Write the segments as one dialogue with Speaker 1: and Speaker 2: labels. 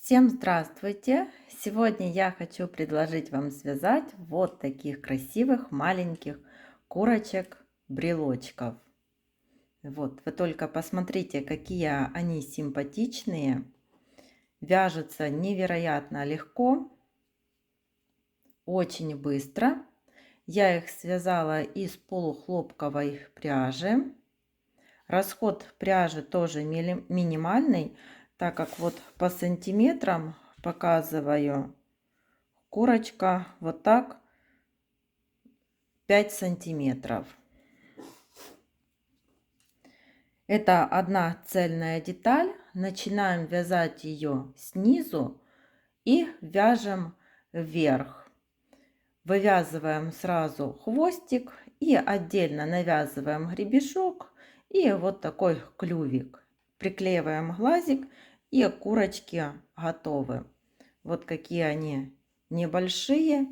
Speaker 1: Всем здравствуйте! Сегодня я хочу предложить вам связать вот таких красивых маленьких курочек-брелочков. Вот, вы только посмотрите, какие они симпатичные. Вяжутся невероятно легко, очень быстро. Я их связала из полухлопковой пряжи. Расход пряжи тоже минимальный, так как вот по сантиметрам показываю. Курочка вот так 5 сантиметров. Это одна цельная деталь. Начинаем вязать ее снизу и вяжем вверх. Вывязываем сразу хвостик и отдельно навязываем гребешок и вот такой клювик. Приклеиваем глазик и курочки готовы. Вот какие они небольшие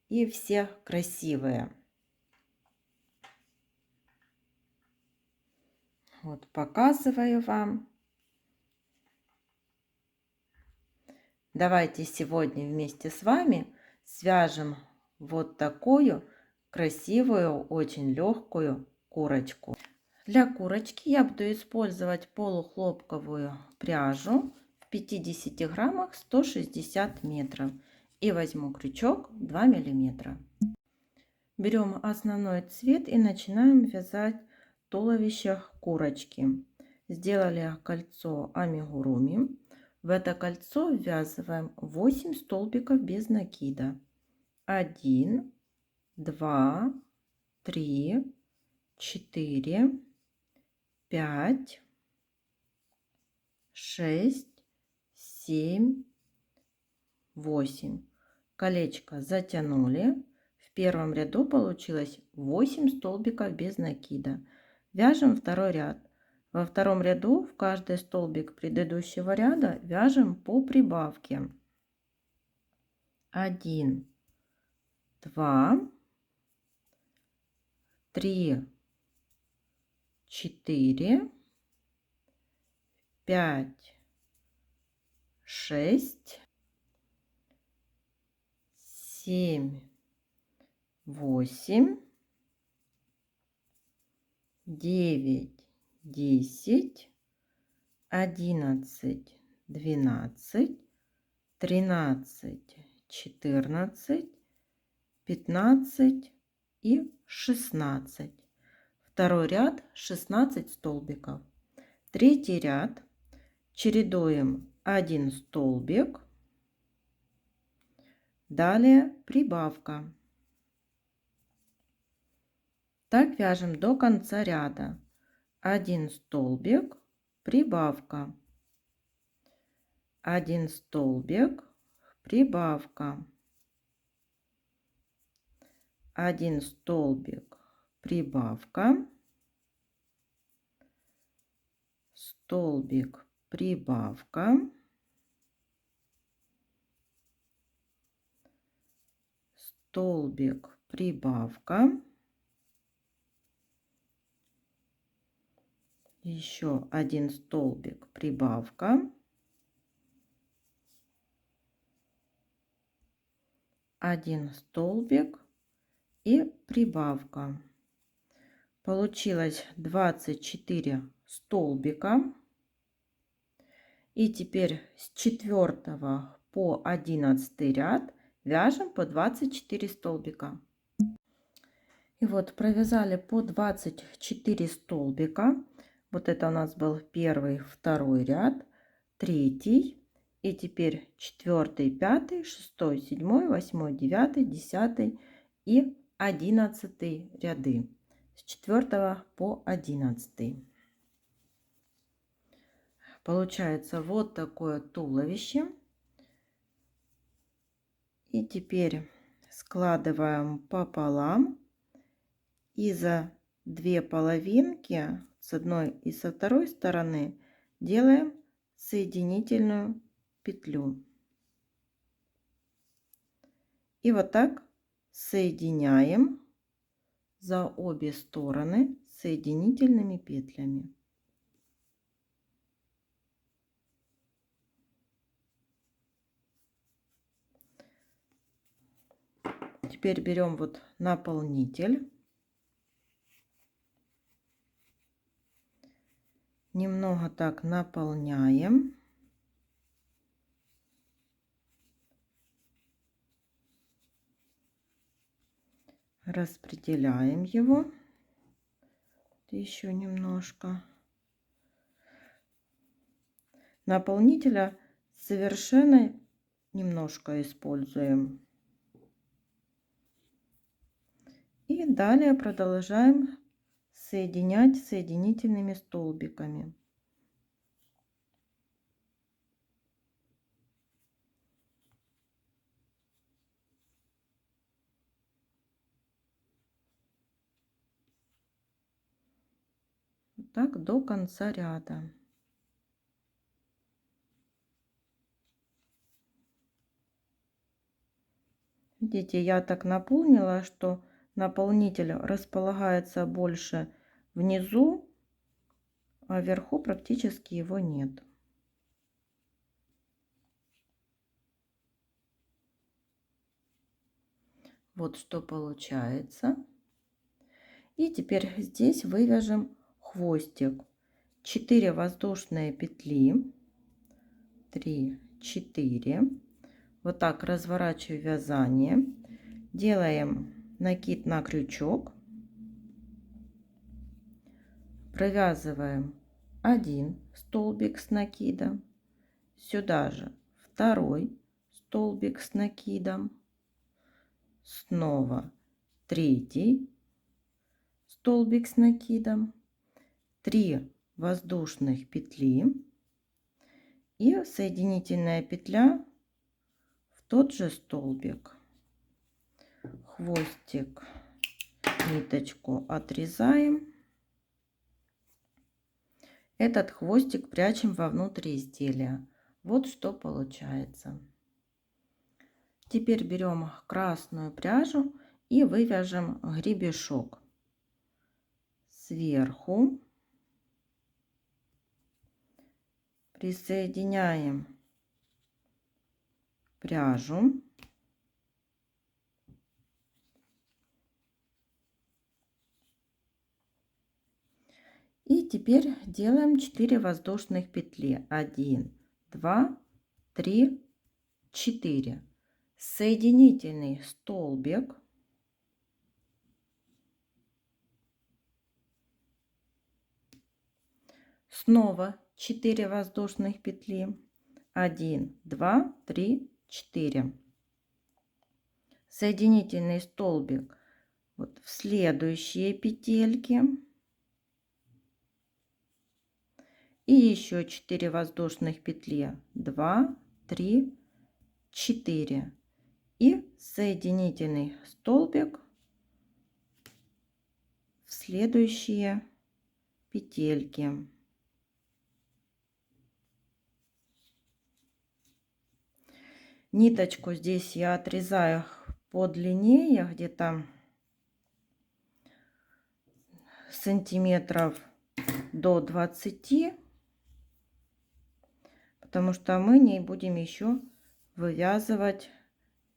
Speaker 1: и все красивые. Вот показываю вам. Давайте сегодня вместе с вами свяжем вот такую красивую, очень легкую курочку. Для курочки я буду использовать полухлопковую пряжу в 50 граммах 160 метров и возьму крючок 2 миллиметра. Берем основной цвет и начинаем вязать туловище курочки. Сделали кольцо амигуруми. В это кольцо ввязываем 8 столбиков без накида. 1, 2, 3, 4, 5, 6, 7, 8. Колечко затянули. В первом ряду получилось 8 столбиков без накида. Вяжем второй ряд. Во втором ряду в каждый столбик предыдущего ряда вяжем по прибавке. 1, 2, 3, 4, 5, 6, 7, 8, 9, 10, 11, 12, 13, 14, 15 и 16. Второй ряд 16 столбиков. Третий ряд чередуем 1 столбик, далее прибавка. Так вяжем до конца ряда. 1 столбик, прибавка. 1 столбик, прибавка. 1 столбик, прибавка. Столбик, прибавка. Столбик, прибавка. Еще 1 столбик, прибавка. 1 столбик и прибавка. Получилось 24 столбика. И теперь с 4 по 11 ряд вяжем по 24 столбика. И вот провязали по 24 столбика. Вот это у нас был первый, второй ряд, третий. И теперь 4, 5, 6, 7, 8, 9, 10 и 11 ряды. С 4 по 11. Получается вот такое туловище. И теперь складываем пополам. И за 2 половинки с одной и со второй стороны делаем соединительную петлю. И вот так соединяем за обе стороны соединительными петлями. теперь берем вот наполнитель. Немного так наполняем. Распределяем его. Еще немножко. Наполнителя совершенно немножко используем. И далее продолжаем соединять соединительными столбиками. Вот так до конца ряда. Видите, я так наполнила, что наполнитель располагается больше внизу, а вверху практически его нет. Вот что получается. И теперь здесь вывяжем хвостик. 4 воздушные петли. 3, 4. Вот так разворачиваю вязание. Делаем накид на крючок. Провязываем 1 столбик с накидом. Сюда же 2 столбик с накидом. Снова 3 столбик с накидом. 3 воздушных петли. И соединительная петля в тот же столбик. Хвостик, ниточку отрезаем. Этот хвостик прячем вовнутрь изделия. Вот что получается. Теперь берем красную пряжу и вывяжем гребешок. Сверху присоединяем пряжу. И теперь делаем 4 воздушных петли. 1, 2, 3, 4. Соединительный столбик. Снова 4 воздушных петли. 1, 2, 3, 4. Соединительный столбик вот в следующие петельки. И еще 4 воздушных петли. 2, 3, 4. И соединительный столбик в следующие петельки. Ниточку здесь я отрезаю подлиннее, где-то сантиметров до 20, потому что мы не будем еще вывязывать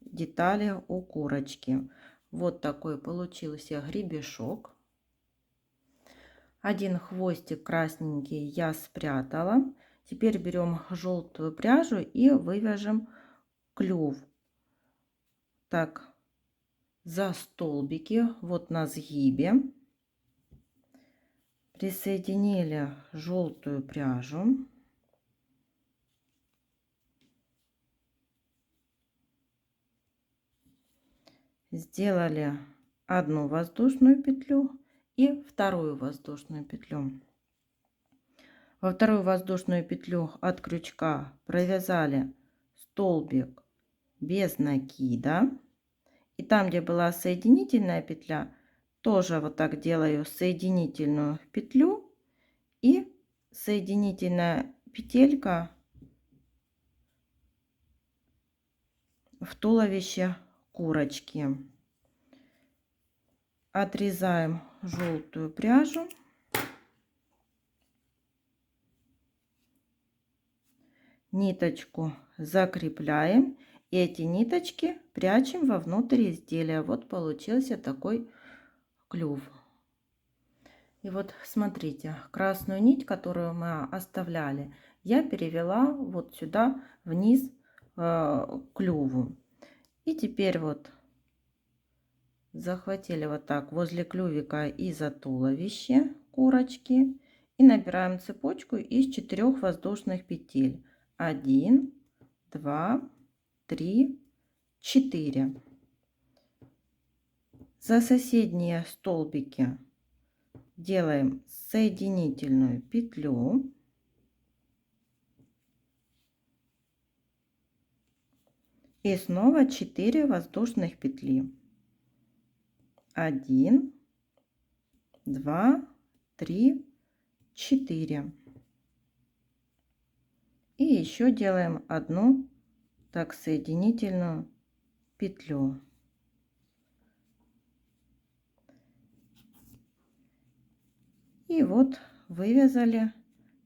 Speaker 1: детали у курочки. Вот такой получился гребешок. Один хвостик красненький я спрятала. Теперь берем желтую пряжу и вывяжем клюв. Так, за столбики, вот на сгибе. Присоединили желтую пряжу. Сделали одну воздушную петлю и вторую воздушную петлю. Во вторую воздушную петлю от крючка провязали столбик без накида. И там, где была соединительная петля, тоже вот так делаю соединительную петлю и соединительная петелька в туловище курочки. Отрезаем желтую пряжу. Ниточку закрепляем И эти ниточки прячем вовнутрь изделия. Вот получился такой клюв. И вот смотрите, красную нить, которую мы оставляли, я перевела вот сюда вниз к клюву. И теперь вот захватили вот так возле клювика и за туловище курочки и набираем цепочку из 4 воздушных петель. 1, 2, 3, 4. За соседние столбики делаем соединительную петлю и снова 4 воздушных петли. 1, 2, 3, 4. И еще делаем одну так соединительную петлю. И вот вывязали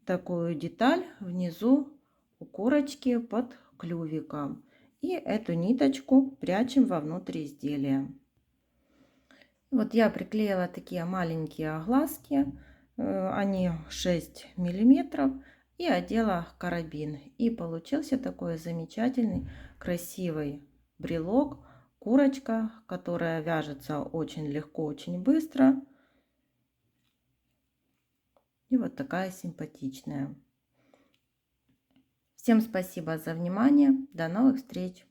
Speaker 1: такую деталь внизу у курочки под клювиком. И эту ниточку прячем вовнутрь изделия. Вот я приклеила такие маленькие глазки, они 6 миллиметров, и одела карабин. И получился такой замечательный, красивый брелок, курочка, которая вяжется очень легко, очень быстро. И вот такая симпатичная. Всем спасибо за внимание. До новых встреч!